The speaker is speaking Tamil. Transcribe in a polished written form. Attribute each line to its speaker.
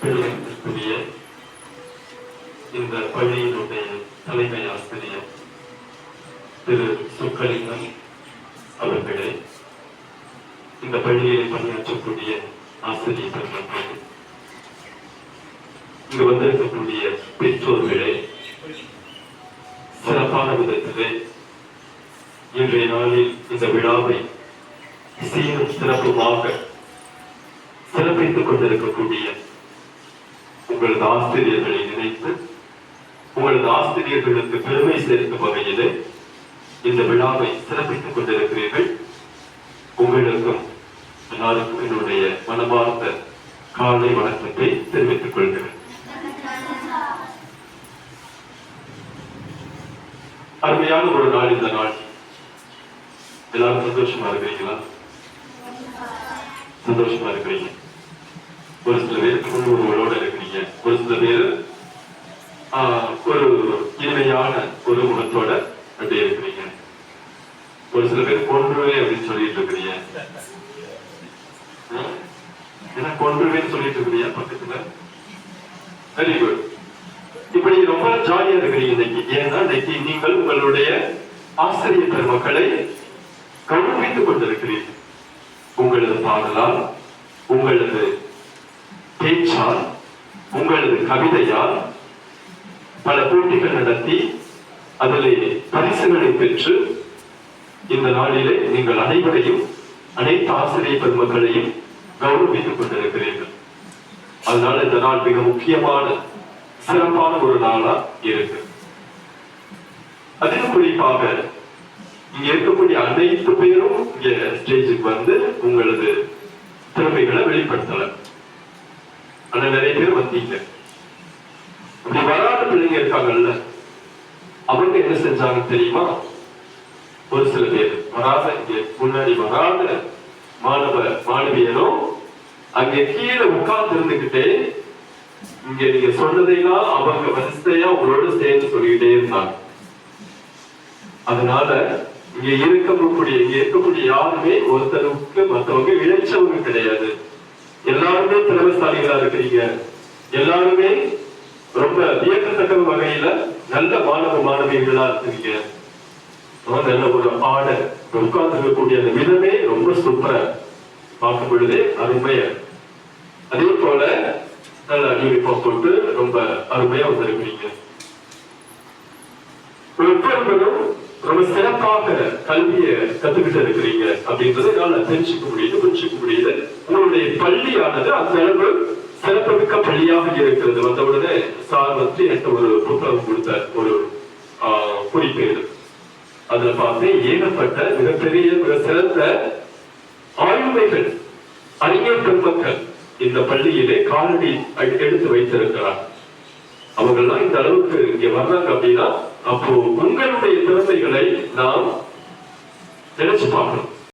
Speaker 1: பெருமைக்குரிய இந்த பள்ளியினுடைய தலைமை ஆசிரியர் திரு சுக்கலிங்கம் அவர்களே, இந்த பள்ளியில் பணியாற்றக்கூடிய ஆசிரியர் பெருமக்களே, இங்கு வந்திருக்கக்கூடிய பெற்றோர்களே, சிறப்பான விதத்திலே இன்றைய நாளில் இந்த விழாவை சீரும் சிறப்புமாக சிறப்பித்துக் கொண்டிருக்கக்கூடிய உங்களது ஆசிரியர்களை நினைத்து உங்களது ஆசிரியர்களுக்கு பெருமை சேர்க்கும் வகையிலே இந்த விழாவை சிறப்பித்துக் கொண்டிருக்கிறீர்கள். உங்களுக்கும் எல்லாருக்கும் என்னுடைய மனமார்ந்த காலை வணக்கத்தை தெரிவித்துக் கொள்கிறேன். அருமையான ஒரு நாள் இந்த நாள். எல்லாரும் சந்தோஷமா இருக்கிறீங்களா? சந்தோஷமா இருக்கிறீங்க. ஒரு சில பேர் உணர்வுகளோட இருக்கிறீங்க, ஒரு சில பேர் ஒரு இனிமையான ஒரு முகத்தோட அப்படி இருக்கிறீங்க, ஒரு சில பேர் கொன்றுவே அப்படின்னு சொல்லிட்டு இருக்கிறீங்க. ஏன்னா கொன்றுவேன்னு சொல்லிட்டு இருக்கிறீங்க பக்கத்துல. Very good. இப்படி ரொம்ப ஜாலியா இருக்கிறீங்க இன்னைக்கு. ஏன்னா இன்னைக்கு நீங்கள் உங்களுடைய ஆசிரியர் பெருமக்களை கௌரவித்துக் கொண்டிருக்கிறீர்கள். உங்களது பாடலால், உங்களது பேச்சால், உங்களது கவிதையால் பல போட்டிகள் நடத்தி அதிலே பரிசுகளை பெற்று இந்த நாளிலே நீங்கள் அனைவரையும், அனைத்து ஆசிரியர் பெருமக்களையும் கௌரவித்துக் கொண்டிருக்கிறீர்கள். அதனால இந்த நாள் மிக முக்கியமான சிறப்பான ஒரு நாளா இருக்கு. அதிலும் குறிப்பாக இங்க இருக்கக்கூடிய அனைத்து பேரும் இங்க ஸ்டேஜுக்கு வந்து உங்களது திறமைகளை வெளிப்படுத்தல. ஆனா நிறைய பேர் வந்தீங்க. அப்படி வராத பிள்ளைங்க இருக்காங்கல்ல, அவங்க என்ன செஞ்சாங்க தெரியுமா? ஒரு சில பேர் வராத, இங்க முன்னாடி வராத மாணவ மாணவியரும் அங்க கீழே உட்கார்ந்து இருந்துகிட்டே இங்க நீங்க சொன்னதையெல்லாம் அவங்க வரிசையா உங்களோட சேர்ந்து சொல்லிக்கிட்டே இருந்தாங்க. அதனால இங்க இருக்கக்கூடிய யாருமே ஒருத்தருக்கு மற்றவங்க இழைச்சவங்க கிடையாது. எல்லாருமே திறமைசாலிகளா இருக்கிறீங்க. எல்லாருமே ரொம்ப வியக்கத்தக்க வகையில நல்ல மாணவ மாணவிகளா இருக்கிறீங்க. நல்ல ஒரு ஆர்டர் உட்கார்ந்து இருக்கக்கூடிய அந்த விதமே ரொம்ப சூப்பரா பார்க்கும் பொழுதே அருமையா. அதே போல நல்ல யூனிஃபார்ம் போட்டு ரொம்ப அருமையா வந்திருக்கிறீங்க. ஒவ்வொருவரும் ரொம்ப சிறப்பாக கல்வியை கத்துக்கிட்டு இருக்கிறீங்க அப்படின்றத என்னால தெரிஞ்சுக்க முடியுது. உங்களுடைய பள்ளியானது அந்த அளவு சிறப்புமிக்க பள்ளியாக இருக்கிறது. வந்த உடனே சார் வந்து எனக்கு ஒரு புத்தகம் கொடுத்தார், ஒரு குறிப்பேடு. அதுல பார்த்து ஏகப்பட்ட மிகப்பெரிய மிக சிறந்த ஆளுமைகள், அறிஞர் பெருமக்கள் இந்த பள்ளியிலே காலடி எடுத்து வைத்திருக்கிறார். அவங்கெல்லாம் இந்த அளவுக்கு இங்க வர்றாங்க அப்படின்னா அப்போ உங்களுடைய திறமைகளை நாம் நினைச்சு பார்க்கணும்.